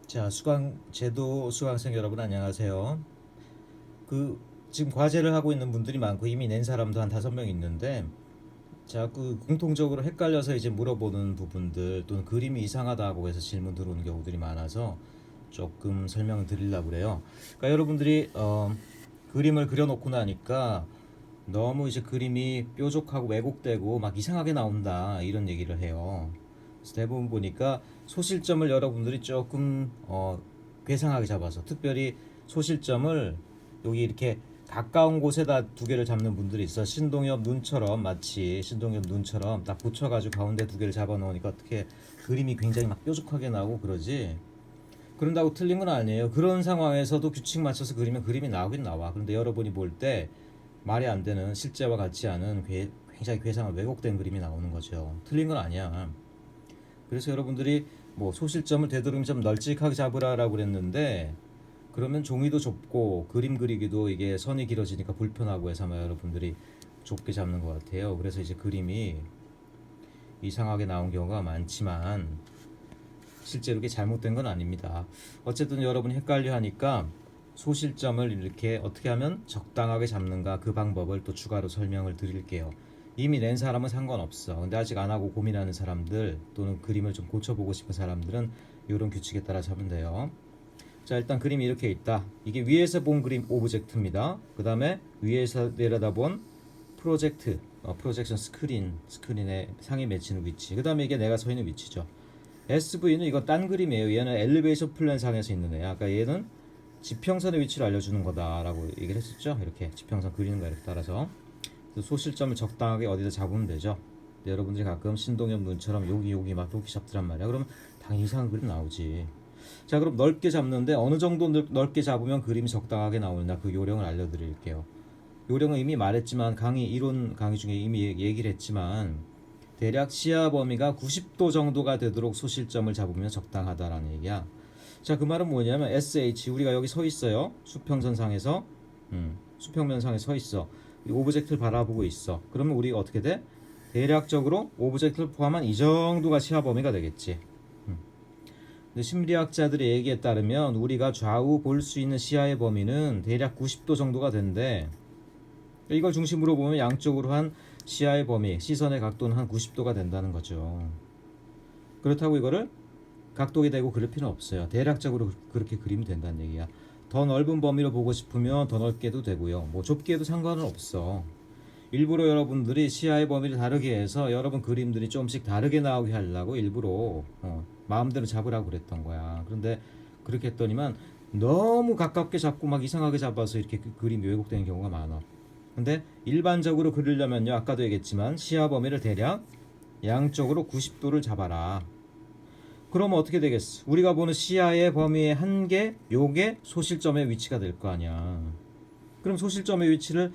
자, 제도 수강생 여러분 안녕하세요. 지금 과제를 하고 있는 분들이 많고 이미 낸 사람도 한 5명 있는데 자꾸 공통적으로 헷갈려서 이제 물어보는 부분들 또는 그림이 이상하다고 해서 질문 들어오는 경우들이 많아서 조금 설명을 드리려고 그래요. 그러니까 여러분들이 그림을 그려놓고 나니까 너무 이제 그림이 뾰족하고 왜곡되고 막 이상하게 나온다 이런 얘기를 해요. 그래서 대부분 보니까 소실점을 여러분들이 조금 괴상하게 잡아서, 특별히 소실점을 여기 이렇게 가까운 곳에다 두 개를 잡는 분들이 있어. 신동엽 눈처럼, 마치 신동엽 눈처럼 딱 붙여가지고 가운데 두 개를 잡아 놓으니까 어떻게 그림이 굉장히 막 뾰족하게 나오고 그러지. 그런다고 틀린 건 아니에요. 그런 상황에서도 규칙 맞춰서 그리면 그림이 나오긴 나와. 그런데 여러분이 볼 때 말이 안 되는, 실제와 같지 않은 굉장히 괴상한 왜곡된 그림이 나오는 거죠. 틀린 건 아니야. 그래서 여러분들이 뭐 소실점을 되도록이면 좀 널찍하게 잡으라라고 그랬는데, 그러면 종이도 좁고 그림 그리기도 이게 선이 길어지니까 불편하고 해서 아마 여러분들이 좁게 잡는 것 같아요. 그래서 이제 그림이 이상하게 나온 경우가 많지만 실제로 이게 잘못된 건 아닙니다. 어쨌든 여러분이 헷갈려 하니까 소실점을 이렇게 어떻게 하면 적당하게 잡는가, 그 방법을 또 추가로 설명을 드릴게요. 이미 낸 사람은 상관없어. 근데 아직 안 하고 고민하는 사람들 또는 그림을 좀 고쳐보고 싶은 사람들은 이런 규칙에 따라 잡으면 돼요. 자, 일단 그림이 이렇게 있다. 이게 위에서 본 그림 오브젝트입니다. 그 다음에 위에서 내려다본 프로젝션 스크린에 상에 맺히는 위치. 그 다음에 이게 내가 서 있는 위치죠. SV는 이건 딴 그림이에요. 얘는 엘리베이션 플랜 상에서 있는 애야. 아까 얘는 지평선의 위치를 알려주는 거다라고 얘기를 했었죠. 이렇게 지평선 그리는 거에 따라서 소실점을 적당하게 어디다 잡으면 되죠. 근데 여러분들이 가끔 신동엽 눈처럼 여기 막 이렇게 잡더란 말이야. 그러면 당연히 이상한 그림 나오지. 자, 그럼 넓게 잡는데 어느 정도 넓게 잡으면 그림이 적당하게 나오느냐, 그 요령을 알려드릴게요. 요령은 이미 말했지만 이론 강의 중에 이미 얘기를 했지만 대략 시야 범위가 90도 정도가 되도록 소실점을 잡으면 적당하다라는 얘기야. 자, 그 말은 뭐냐면 SH, 우리가 여기 서 있어요. 수평선상에서 수평면상에 서 있어. 이 오브젝트를 바라보고 있어. 그러면 우리가 어떻게 돼? 대략적으로 오브젝트를 포함한 이 정도가 시야 범위가 되겠지. 근데 심리학자들의 얘기에 따르면 우리가 좌우 볼 수 있는 시야의 범위는 대략 90도 정도가 된대. 이걸 중심으로 보면 양쪽으로 한 시야의 범위, 시선의 각도는 한 90도가 된다는 거죠. 그렇다고 이거를 각도가 되고 그럴 필요는 없어요. 대략적으로 그렇게 그리면 된다는 얘기야. 더 넓은 범위로 보고 싶으면 더 넓게도 되고요. 뭐 좁게 해도 상관은 없어. 일부러 여러분들이 시야의 범위를 다르게 해서 여러분 그림들이 조금씩 다르게 나오게 하려고 일부러 마음대로 잡으라고 그랬던 거야. 그런데 그렇게 했더니만 너무 가깝게 잡고 막 이상하게 잡아서 이렇게 그림이 왜곡되는 경우가 많아. 근데 일반적으로 그리려면요, 아까도 얘기했지만 시야 범위를 대략 양쪽으로 90도를 잡아라. 그러면 어떻게 되겠어? 우리가 보는 시야의 범위의 한계, 요게 소실점의 위치가 될 거 아니야. 그럼 소실점의 위치를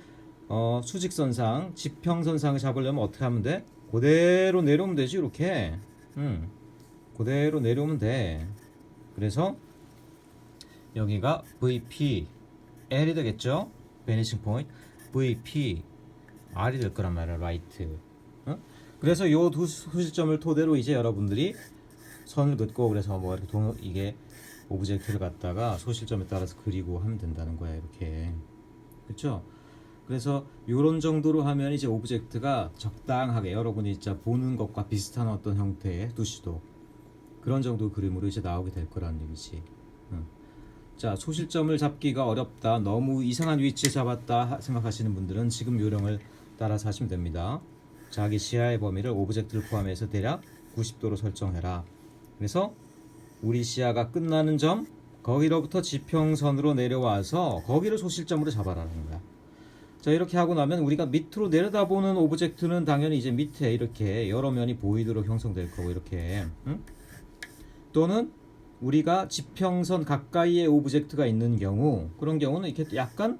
수직선상, 지평선상을 잡으려면 어떻게 하면 돼? 그대로 내려오면 되지, 이렇게. 그대로 내려오면 돼. 그래서 여기가 VP L이 되겠죠? 베니싱 포인트 VP R이 될 거란 말이야, 라이트. 그래서 요 두 소실점을 토대로 이제 여러분들이 선을 긋고, 그래서 뭐 이렇게 이게 오브젝트를 갖다가 소실점에 따라서 그리고 하면 된다는 거야, 이렇게. 그렇죠? 그래서 이런 정도로 하면 이제 오브젝트가 적당하게 여러분이 진짜 보는 것과 비슷한 어떤 형태의 두시도, 그런 정도 그림으로 이제 나오게 될 거라는 얘기지. 자, 소실점을 잡기가 어렵다, 너무 이상한 위치에 잡았다 생각하시는 분들은 지금 요령을 따라서 하시면 됩니다. 자기 시야의 범위를 오브젝트를 포함해서 대략 90도로 설정해라. 그래서 우리 시야가 끝나는 점, 거기로부터 지평선으로 내려와서 거기를 소실점으로 잡아라는 거야. 자, 이렇게 하고 나면 우리가 밑으로 내려다보는 오브젝트는 당연히 이제 밑에 이렇게 여러 면이 보이도록 형성될 거고, 이렇게. 또는 우리가 지평선 가까이에 오브젝트가 있는 경우, 그런 경우는 이렇게 약간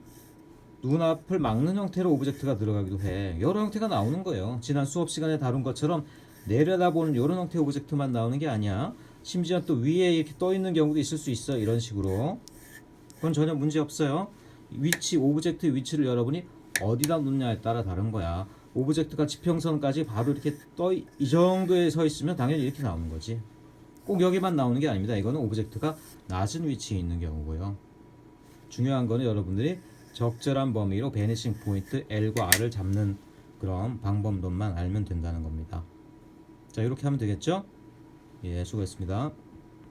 눈앞을 막는 형태로 오브젝트가 들어가기도 해. 여러 형태가 나오는 거예요. 지난 수업 시간에 다룬 것처럼 내려다보는 이런 형태의 오브젝트만 나오는 게 아니야. 심지어 또 위에 이렇게 떠 있는 경우도 있을 수 있어. 이런 식으로. 그건 전혀 문제 없어요. 오브젝트의 위치를 여러분이 어디다 놓냐에 따라 다른 거야. 오브젝트가 지평선까지 바로 이렇게 이 정도에 서 있으면 당연히 이렇게 나오는 거지. 꼭 여기만 나오는 게 아닙니다. 이거는 오브젝트가 낮은 위치에 있는 경우고요. 중요한 거는 여러분들이 적절한 범위로 베니싱 포인트 L과 R을 잡는 그런 방법론만 알면 된다는 겁니다. 자, 이렇게 하면 되겠죠? 예, 수고했습니다.